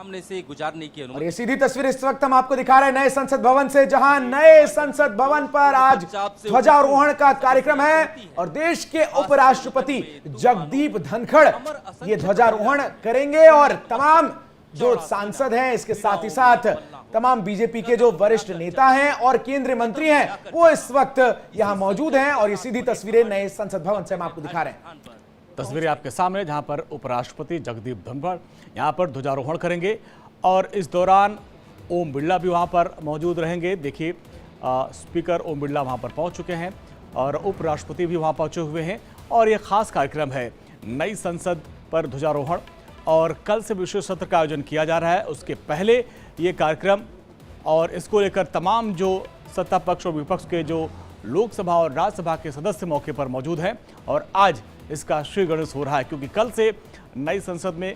सामने से गुजारने की और अनुमति। ये सीधी तस्वीर इस वक्त हम आपको दिखा रहे हैं नए संसद भवन से, जहां नए संसद भवन पर आज ध्वजारोहण का कार्यक्रम है और देश के उपराष्ट्रपति जगदीप धनखड़ ये ध्वजारोहण करेंगे और तमाम जो सांसद हैं, इसके साथ ही साथ तमाम बीजेपी के जो वरिष्ठ नेता हैं और केंद्रीय मंत्री हैं, वो इस वक्त यहां मौजूद हैं। और ये सीधी तस्वीरें नए संसद भवन से हम आपको दिखा रहे हैं। तस्वीरें आपके सामने, जहां पर उपराष्ट्रपति जगदीप धनखड़ यहां पर ध्वजारोहण करेंगे और इस दौरान ओम बिरला भी वहां पर मौजूद रहेंगे। देखिए, स्पीकर ओम बिरला वहां पर पहुंच चुके हैं और उपराष्ट्रपति भी वहां पहुंचे हुए हैं और ये खास कार्यक्रम है नई संसद पर ध्वजारोहण। और कल से विशेष सत्र का आयोजन किया जा रहा है, उसके पहले ये कार्यक्रम और इसको लेकर तमाम जो सत्ता पक्ष और विपक्ष के जो लोकसभा और राज्यसभा के सदस्य मौके पर मौजूद हैं और आज इसका श्री गणेश हो रहा है, क्योंकि कल से नई संसद में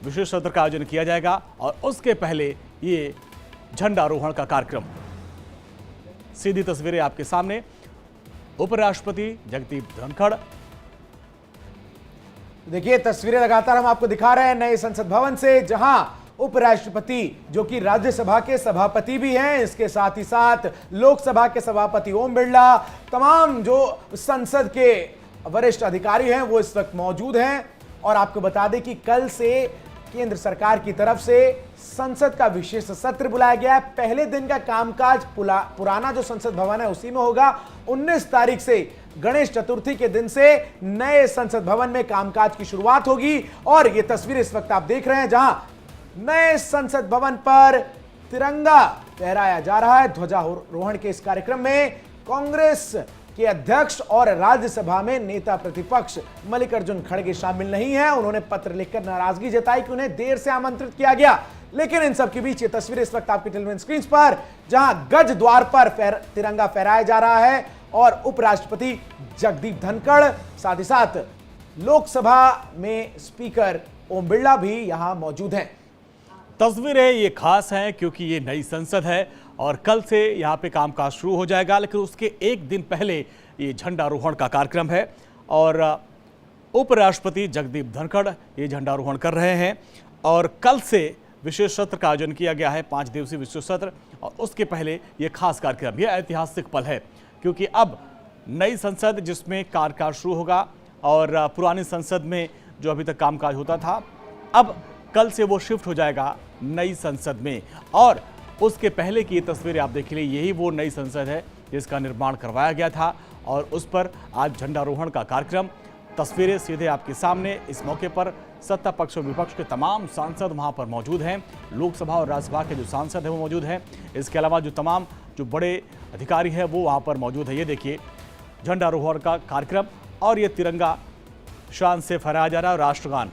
विशेष सत्र का आयोजन किया जाएगा और उसके पहले ये झंडारोहण का कार्यक्रम। सीधी तस्वीरें आपके सामने, उपराष्ट्रपति जगदीप धनखड़। देखिए, तस्वीरें लगातार हम आपको दिखा रहे हैं नए संसद भवन से, जहां उपराष्ट्रपति जो कि राज्यसभा के सभापति भी हैं, इसके साथ ही साथ लोकसभा के सभापति ओम बिरला, तमाम जो संसद के वरिष्ठ अधिकारी हैं वो इस वक्त मौजूद हैं। और आपको बता दें कि कल से केंद्र सरकार की तरफ से संसद का विशेष सत्र बुलाया गया है। पहले दिन का कामकाज पुराना जो संसद भवन है उसी में होगा। 19 तारीख से गणेश चतुर्थी के दिन से नए संसद भवन में कामकाज की शुरुआत होगी। और ये तस्वीर इस वक्त आप देख रहे हैं, जहां नए संसद भवन पर तिरंगा फहराया जा रहा है। ध्वजारोहण के इस कार्यक्रम में कांग्रेस के अध्यक्ष और राज्यसभा में नेता प्रतिपक्ष मल्लिकार्जुन खड़गे शामिल नहीं हैं। उन्होंने पत्र लिखकर नाराजगी जताई कि उन्हें देर से आमंत्रित किया गया। लेकिन इन सब के बीच ये तस्वीर इस वक्त आपकी टेलीविजन स्क्रीन पर, जहां गज द्वार पर तिरंगा फहराया जा रहा है और उपराष्ट्रपति जगदीप धनखड़, साथ ही साथ लोकसभा में स्पीकर ओम बिरला भी यहां मौजूद हैं। तस्वीरें ये खास हैं क्योंकि ये नई संसद है और कल से यहाँ पे कामकाज शुरू हो जाएगा, लेकिन उसके एक दिन पहले ये झंडारोहण का कार्यक्रम है और उपराष्ट्रपति जगदीप धनखड़ ये झंडारोहण कर रहे हैं। और कल से विशेष सत्र का आयोजन किया गया है, 5 दिवसीय विशेष सत्र, और उसके पहले ये खास कार्यक्रम, यह ऐतिहासिक पल है क्योंकि अब नई संसद जिसमें कार्यकाल शुरू होगा और पुरानी संसद में जो अभी तक कामकाज होता था, अब कल से वो शिफ्ट हो जाएगा नई संसद में। और उसके पहले की ये तस्वीरें आप देख लीजिए, यही वो नई संसद है जिसका निर्माण करवाया गया था और उस पर आज झंडारोहण का कार्यक्रम। तस्वीरें सीधे आपके सामने। इस मौके पर सत्ता पक्ष और विपक्ष के तमाम सांसद वहां पर मौजूद हैं। लोकसभा और राज्यसभा के जो सांसद हैं वो मौजूद हैं। इसके अलावा जो तमाम जो बड़े अधिकारी हैं वो वहां पर मौजूद है। ये देखिए, झंडारोहण का कार्यक्रम और ये तिरंगा शान से फहराया जा रहा है, राष्ट्रगान।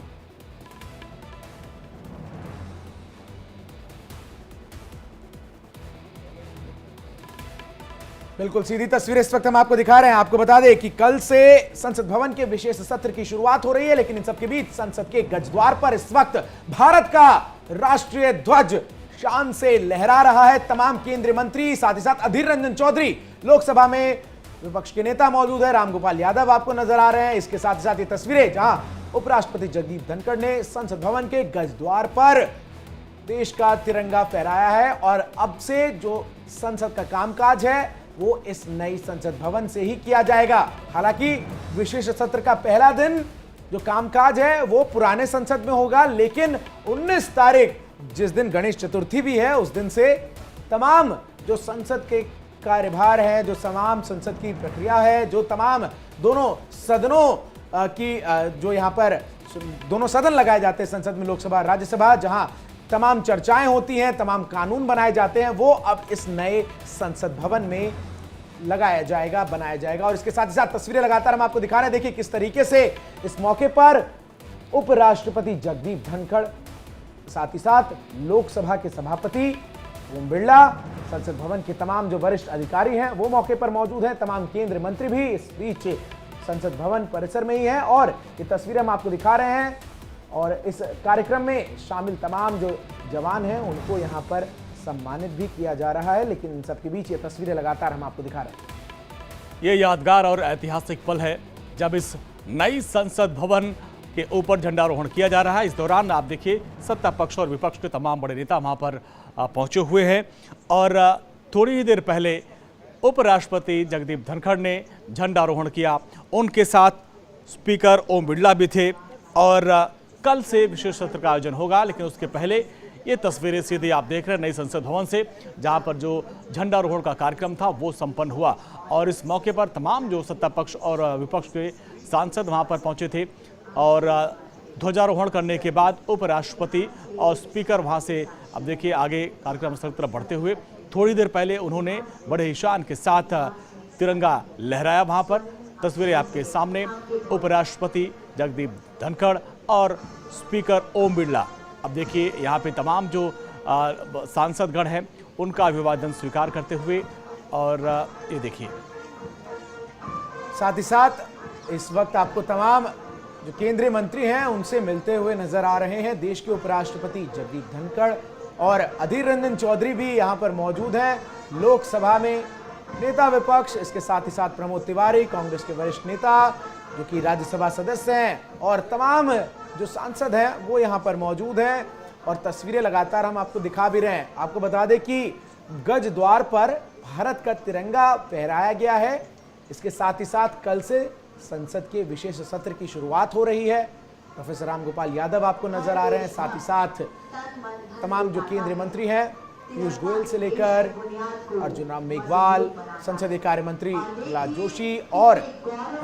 बिल्कुल सीधी तस्वीर इस वक्त हम आपको दिखा रहे हैं। आपको बता दें कि कल से संसद भवन के विशेष सत्र की शुरुआत हो रही है, लेकिन इन सबके बीच संसद के गजद्वार पर इस वक्त भारत का राष्ट्रीय ध्वज शान से लहरा रहा है। तमाम केंद्रीय मंत्री, साथ ही साथ अधीर रंजन चौधरी, लोकसभा में विपक्ष के नेता मौजूद है, रामगोपाल यादव आपको नजर आ रहे हैं। इसके साथ ही साथ ये तस्वीरें जहां उपराष्ट्रपति जगदीप धनखड़ ने संसद भवन के गजद्वार पर देश का तिरंगा फहराया है। और अब से जो संसद का कामकाज है वो इस नई संसद भवन से ही किया जाएगा। हालांकि विशेष सत्र का पहला दिन जो कामकाज है वो पुराने संसद में होगा, लेकिन 19 तारीख जिस दिन गणेश चतुर्थी भी है, उस दिन से तमाम जो संसद के कार्यभार है, जो तमाम संसद की प्रक्रिया है, जो तमाम दोनों सदनों की जो यहाँ पर दोनों सदन लगाए जाते हैं संसद में, लोकसभा राज्यसभा, जहां तमाम चर्चाएं होती हैं, तमाम कानून बनाए जाते हैं, वो अब इस नए संसद भवन में लगाया जाएगा, बनाया जाएगा। और इसके साथ ही साथ तस्वीरें लगातार हम आपको दिखा रहे हैं। देखिए किस तरीके से इस मौके पर उपराष्ट्रपति जगदीप धनखड़, साथ ही साथ लोकसभा के सभापति ओम बिरला, संसद भवन के तमाम जो वरिष्ठ अधिकारी हैं वो मौके पर मौजूद हैं। तमाम केंद्रीय मंत्री भी इस बीच संसद भवन परिसर में ही है और ये तस्वीरें हम आपको दिखा रहे हैं। और इस कार्यक्रम में शामिल तमाम जो जवान हैं उनको यहाँ पर सम्मानित भी किया जा रहा है। लेकिन इन सबके बीच ये तस्वीरें लगातार हम आपको दिखा रहे हैं। ये यादगार और ऐतिहासिक पल है जब इस नई संसद भवन के ऊपर झंडारोहण किया जा रहा है। इस दौरान आप देखिए सत्ता पक्ष और विपक्ष के तमाम बड़े नेता वहां पर पहुंचे हुए हैं और थोड़ी ही देर पहले उपराष्ट्रपति जगदीप धनखड़ ने झंडारोहण किया। उनके साथ स्पीकर ओम बिरला भी थे और कल से विशेष सत्र का आयोजन होगा, लेकिन उसके पहले ये तस्वीरें सीधे आप देख रहे हैं नई संसद भवन से, जहां पर जो झंडारोहण का कार्यक्रम था वो संपन्न हुआ और इस मौके पर तमाम जो सत्ता पक्ष और विपक्ष के सांसद वहां पर पहुंचे थे और ध्वजारोहण करने के बाद उपराष्ट्रपति और स्पीकर वहां से अब देखिए आगे कार्यक्रम स्थल की तरफ बढ़ते हुए थोड़ी देर पहले उन्होंने बड़े ही शान के साथ तिरंगा लहराया। वहां पर तस्वीरें आपके सामने, उपराष्ट्रपति जगदीप धनखड़ और स्पीकर ओम बिरला। अब देखिए यहाँ पे तमाम जो सांसदगण हैं उनका अभिवादन स्वीकार करते हुए और ये देखिए साथ ही साथ इस वक्त आपको तमाम जो केंद्रीय मंत्री हैं उनसे मिलते हुए नजर आ रहे हैं। देश के उपराष्ट्रपति जगदीप धनखड़ और अधीर रंजन चौधरी भी यहाँ पर मौजूद हैं। लोकसभा में नेता विपक्ष, इसके साथ ही साथ प्रमोद तिवारी कांग्रेस के वरिष्ठ नेता जो कि राज्यसभा सदस्य हैं और तमाम जो सांसद हैं वो यहाँ पर मौजूद हैं और तस्वीरें लगातार हम आपको दिखा भी रहे हैं। आपको बता दें कि गज द्वार पर भारत का तिरंगा फहराया गया है। इसके साथ ही साथ कल से संसद के विशेष सत्र की शुरुआत हो रही है। प्रोफेसर रामगोपाल यादव आपको नजर आ रहे हैं, साथ ही साथ तमाम जो केंद्रीय मंत्री हैं पीयूष गोयल से लेकर अर्जुन राम मेघवाल, संसदीय कार्य मंत्री प्रहलाद जोशी और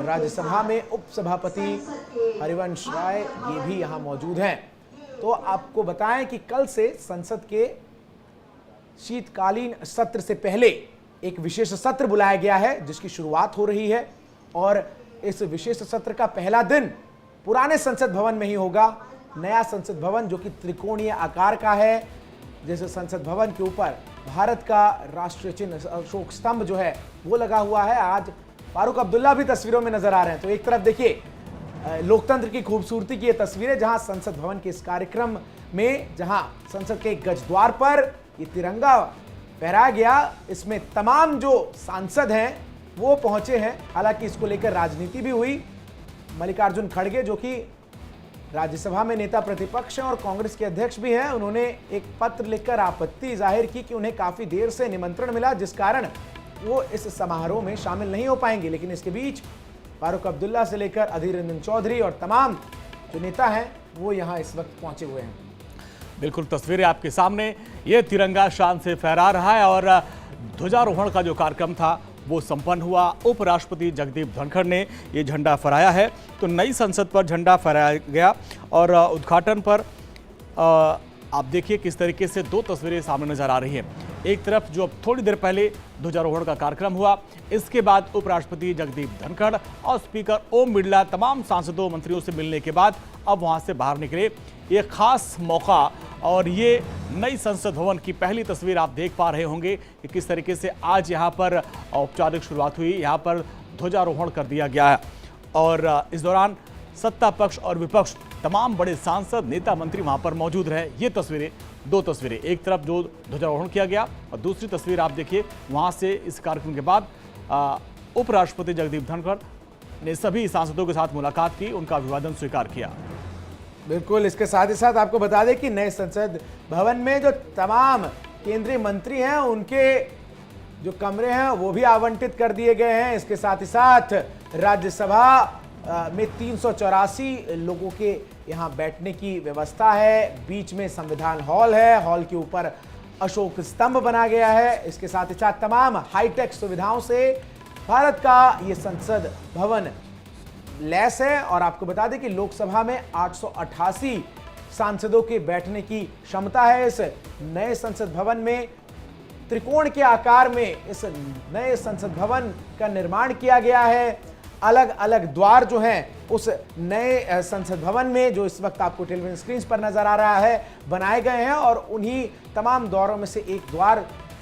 राज्यसभा में उपसभापति हरिवंश राय ये भी यहाँ मौजूद हैं। तो आपको बताएं कि कल से संसद के शीतकालीन सत्र से पहले एक विशेष सत्र बुलाया गया है जिसकी शुरुआत हो रही है और इस विशेष सत्र का पहला दिन पुराने संसद भवन में ही होगा। नया संसद भवन जो कि त्रिकोणीय आकार का है, जैसे संसद भवन के ऊपर भारत का राष्ट्रीय चिन्ह अशोक स्तंभ जो है वो लगा हुआ है। आज फारूक अब्दुल्ला भी तस्वीरों में नजर आ रहे हैं। तो एक तरफ देखिए लोकतंत्र की खूबसूरती की ये तस्वीरें, जहां संसद भवन के इस कार्यक्रम में जहां संसद के गज द्वार पर ये तिरंगा फहराया गया, इसमें तमाम जो सांसद हैं वो पहुंचे हैं। हालांकि इसको लेकर राजनीति भी हुई। मल्लिकार्जुन खड़गे जो कि राज्यसभा में नेता प्रतिपक्ष हैं और कांग्रेस के अध्यक्ष भी हैं, उन्होंने एक पत्र लिखकर आपत्ति जाहिर की कि उन्हें काफी देर से निमंत्रण मिला जिस कारण वो इस समारोह में शामिल नहीं हो पाएंगे। लेकिन इसके बीच फारूक अब्दुल्ला से लेकर अधीर रंजन चौधरी और तमाम जो नेता हैं वो यहाँ इस वक्त पहुंचे हुए हैं। बिल्कुल तस्वीरें आपके सामने, ये तिरंगा शान से फहरा रहा है और ध्वजारोहण का जो कार्यक्रम था वो संपन्न हुआ। उपराष्ट्रपति जगदीप धनखड़ ने ये झंडा फहराया है। तो नई संसद पर झंडा फहराया गया और उद्घाटन पर आप देखिए किस तरीके से दो तस्वीरें सामने नजर आ रही हैं। एक तरफ जो अब थोड़ी देर पहले ध्वजारोहण का कार्यक्रम हुआ, इसके बाद उपराष्ट्रपति जगदीप धनखड़ और स्पीकर ओम बिरला तमाम सांसदों मंत्रियों से मिलने के बाद अब वहां से बाहर निकले। ये खास मौका और ये नई संसद भवन की पहली तस्वीर आप देख पा रहे होंगे कि किस तरीके से आज यहाँ पर औपचारिक शुरुआत हुई। यहाँ पर ध्वजारोहण कर दिया गया है और इस दौरान सत्ता पक्ष और विपक्ष तमाम बड़े सांसद नेता मंत्री वहां पर मौजूद रहे। ये तस्वीरें, दो तस्वीरें, एक तरफ जो ध्वजारोहण किया गया और दूसरी तस्वीर आप देखिए वहां से इस कार्यक्रम के बाद उपराष्ट्रपति जगदीप धनखड़ ने सभी सांसदों के साथ मुलाकात की, उनका अभिवादन स्वीकार किया। बिल्कुल, इसके साथ ही साथ आपको बता दें कि नए संसद भवन में जो तमाम केंद्रीय मंत्री हैं उनके जो कमरे हैं वो भी आवंटित कर दिए गए हैं। इसके साथ ही साथ राज्यसभा में 384 लोगों के यहाँ बैठने की व्यवस्था है। बीच में संविधान हॉल है, हॉल के ऊपर अशोक स्तंभ बना गया है। इसके साथ ही साथ तमाम हाईटेक सुविधाओं से भारत का ये संसद भवन लैस है। और आपको बता दें कि लोकसभा में 888 सांसदों के बैठने की क्षमता है। इस नए संसद भवन में त्रिकोण के आकार में इस नए संसद भवन का निर्माण किया गया है। अलग अलग द्वार जो हैं उस नए संसद भवन में, जो इस वक्त आपको टेलीविजन स्क्रीन पर नजर आ रहा है, बनाए गए हैं और उन्हीं तमाम द्वारों में से एक द्वार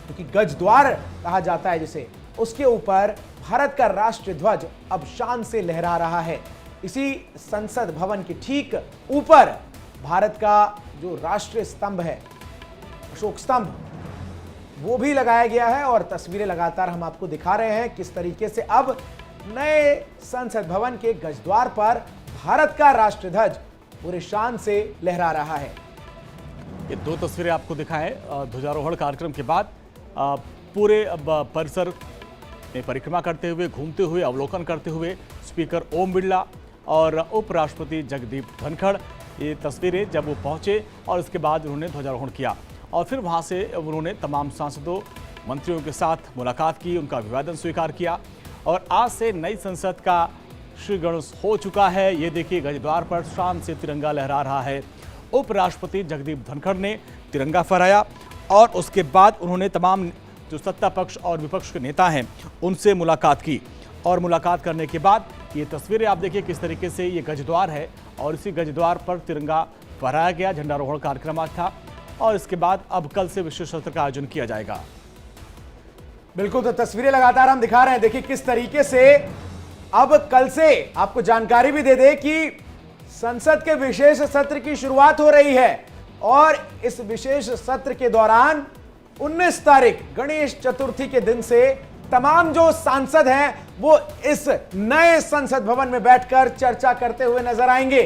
जो कि गज द्वार कहा जाता है जिसे, उसके ऊपर भारत का राष्ट्रीय ध्वज अब शान से लहरा रहा है। इसी संसद भवन के ठीक ऊपर भारत का जो राष्ट्रीय स्तंभ है, अशोक स्तंभ, वो भी लगाया गया है और तस्वीरें लगातार हम आपको दिखा रहे हैं किस तरीके से अब नए संसद भवन के गजद्वार पर भारत का राष्ट्रीय ध्वज पूरे शान से लहरा रहा है। ये दो तस्वीरें आपको दिखाएं ध्वजारोहण कार्यक्रम के बाद पूरे परिसर में परिक्रमा करते हुए, घूमते हुए, अवलोकन करते हुए स्पीकर ओम बिरला और उपराष्ट्रपति जगदीप धनखड़। ये तस्वीरें जब वो पहुंचे और इसके बाद उन्होंने ध्वजारोहण किया और फिर वहां से उन्होंने तमाम सांसदों, मंत्रियों के साथ मुलाकात की, उनका अभिवादन स्वीकार किया और आज से नई संसद का श्रीगणेश हो चुका है। ये देखिए, गजद्वार पर शान से तिरंगा लहरा रहा है। उपराष्ट्रपति जगदीप धनखड़ ने तिरंगा फहराया और उसके बाद उन्होंने तमाम जो सत्ता पक्ष और विपक्ष के नेता हैं उनसे मुलाकात की और मुलाकात करने के बाद ये तस्वीरें आप देखिए किस तरीके से ये गजद्वार है और इसी गजद्वार पर तिरंगा फहराया गया। झंडारोहण कार्यक्रम आज था और इसके बाद अब कल से विशेष सत्र का आयोजन किया जाएगा। बिल्कुल, तो तस्वीरें लगातार हम दिखा रहे हैं। देखिए किस तरीके से अब कल से आपको जानकारी भी दे दे कि संसद के विशेष सत्र की शुरुआत हो रही है और इस विशेष सत्र के दौरान 19 तारीख गणेश चतुर्थी के दिन से तमाम जो सांसद हैं वो इस नए संसद भवन में बैठकर चर्चा करते हुए नजर आएंगे।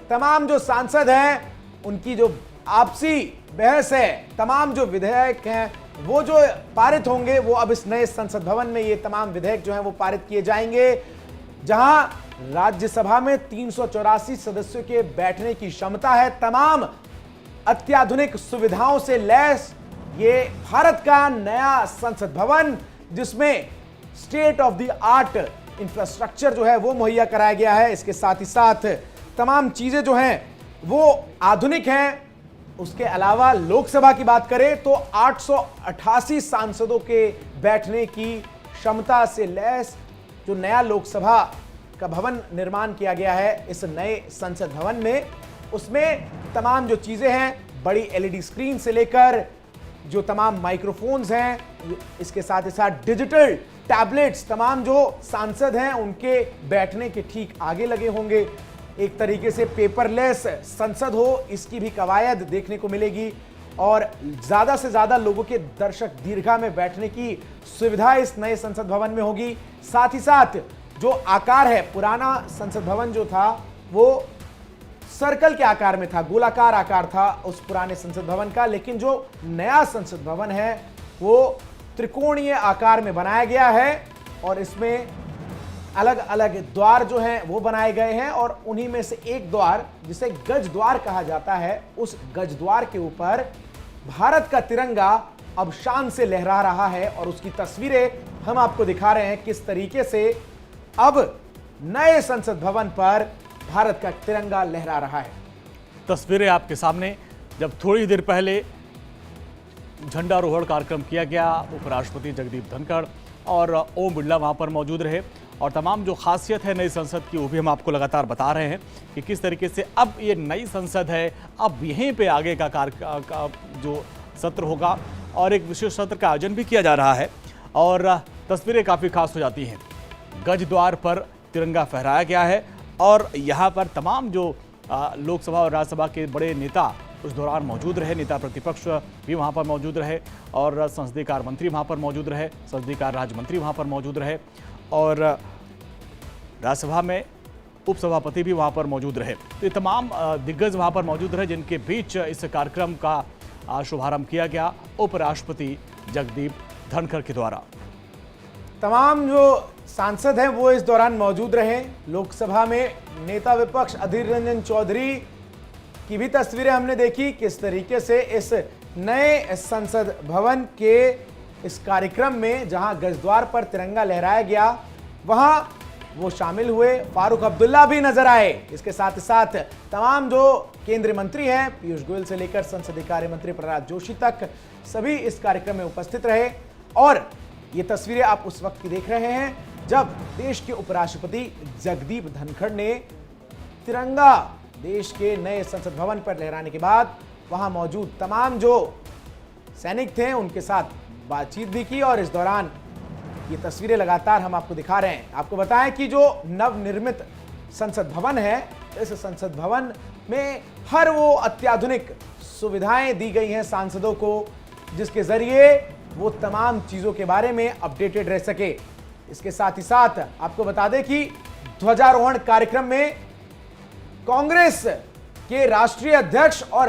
तमाम जो सांसद हैं उनकी जो आपसी बहस है, तमाम जो विधेयक हैं वो जो पारित होंगे वो अब इस नए संसद भवन में ये तमाम विधेयक जो हैं वो पारित किए जाएंगे। जहां राज्यसभा में 384 सदस्यों के बैठने की क्षमता है, तमाम अत्याधुनिक सुविधाओं से लैस ये भारत का नया संसद भवन, जिसमें state of the art infrastructure जो है वो मुहैया कराया गया है। इसके साथ ही साथ तमाम चीजें जो हैं वो आधुनिक हैं। उसके अलावा लोकसभा की बात करें तो 888 सांसदों के बैठने की क्षमता से लैस जो नया लोकसभा का भवन निर्माण किया गया है इस नए संसद भवन में, उसमें तमाम जो चीजें हैं, बड़ी एलईडी स्क्रीन से लेकर जो तमाम माइक्रोफोन्स हैं, इसके साथ ही साथ डिजिटल टैबलेट्स तमाम जो सांसद हैं उनके बैठने के ठीक आगे लगे होंगे। एक तरीके से पेपरलेस संसद हो, इसकी भी कवायद देखने को मिलेगी और ज्यादा से ज्यादा लोगों के दर्शक दीर्घा में बैठने की सुविधा इस नए संसद भवन में होगी। साथ ही साथ जो आकार है, पुराना संसद भवन जो था वो सर्कल के आकार में था, गोलाकार आकार था उस पुराने संसद भवन का, लेकिन जो नया संसद भवन है वो त्रिकोणीय आकार में बनाया गया है और इसमें अलग अलग द्वार जो हैं वो बनाए गए हैं और उन्हीं में से एक द्वार जिसे गज द्वार कहा जाता है, उस गज द्वार के ऊपर भारत का तिरंगा अब शान से लहरा रहा है और उसकी तस्वीरें हम आपको दिखा रहे हैं किस तरीके से अब नए संसद भवन पर भारत का तिरंगा लहरा रहा है। तस्वीरें आपके सामने, जब थोड़ी देर पहले झंडारोहण कार्यक्रम किया गया, उपराष्ट्रपति जगदीप धनखड़ और ओम बिरला वहां पर मौजूद रहे और तमाम जो खासियत है नई संसद की वो भी हम आपको लगातार बता रहे हैं कि किस तरीके से अब ये नई संसद है, अब यहीं पे आगे का जो सत्र होगा और एक विशेष सत्र का आयोजन भी किया जा रहा है और तस्वीरें काफ़ी खास हो जाती हैं। गज द्वार पर तिरंगा फहराया गया है और यहाँ पर तमाम जो लोकसभा और राज्यसभा के बड़े नेता उस दौरान मौजूद रहे, नेता प्रतिपक्ष भी वहाँ पर मौजूद रहे और संसदीय कार्य मंत्री वहाँ पर मौजूद रहे, संसदीय कार्य राज्य मंत्री वहाँ पर मौजूद रहे और राज्यसभा में उपसभापति भी वहाँ पर मौजूद रहे। तो ये तमाम दिग्गज वहाँ पर मौजूद रहे जिनके बीच इस कार्यक्रम का शुभारंभ किया गया उपराष्ट्रपति जगदीप धनखड़ के द्वारा। तमाम जो सांसद हैं वो इस दौरान मौजूद रहे। लोकसभा में नेता विपक्ष अधीर रंजन चौधरी की भी तस्वीरें हमने देखी किस तरीके से इस नए संसद भवन के इस कार्यक्रम में जहां गजद्वार पर तिरंगा लहराया गया वहां वो शामिल हुए। फारूक अब्दुल्ला भी नजर आए। इसके साथ ही साथ तमाम जो केंद्रीय मंत्री हैं, पीयूष गोयल से लेकर संसदीय कार्य मंत्री प्रहलाद जोशी तक, सभी इस कार्यक्रम में उपस्थित रहे और ये तस्वीरें आप उस वक्त की देख रहे हैं जब देश के उपराष्ट्रपति जगदीप धनखड़ ने तिरंगा देश के नए संसद भवन पर लहराने के बाद वहां मौजूद तमाम जो सैनिक थे उनके साथ बातचीत भी की और इस दौरान ये तस्वीरें लगातार हम आपको दिखा रहे हैं। आपको बताएं कि जो नवनिर्मित संसद भवन है, इस संसद भवन में हर वो अत्याधुनिक सुविधाएं दी गई हैं सांसदों को जिसके जरिए वो तमाम चीजों के बारे में अपडेटेड रह सके। इसके साथ ही साथ आपको बता दें कि ध्वजारोहण कार्यक्रम में कांग्रेस के राष्ट्रीय अध्यक्ष और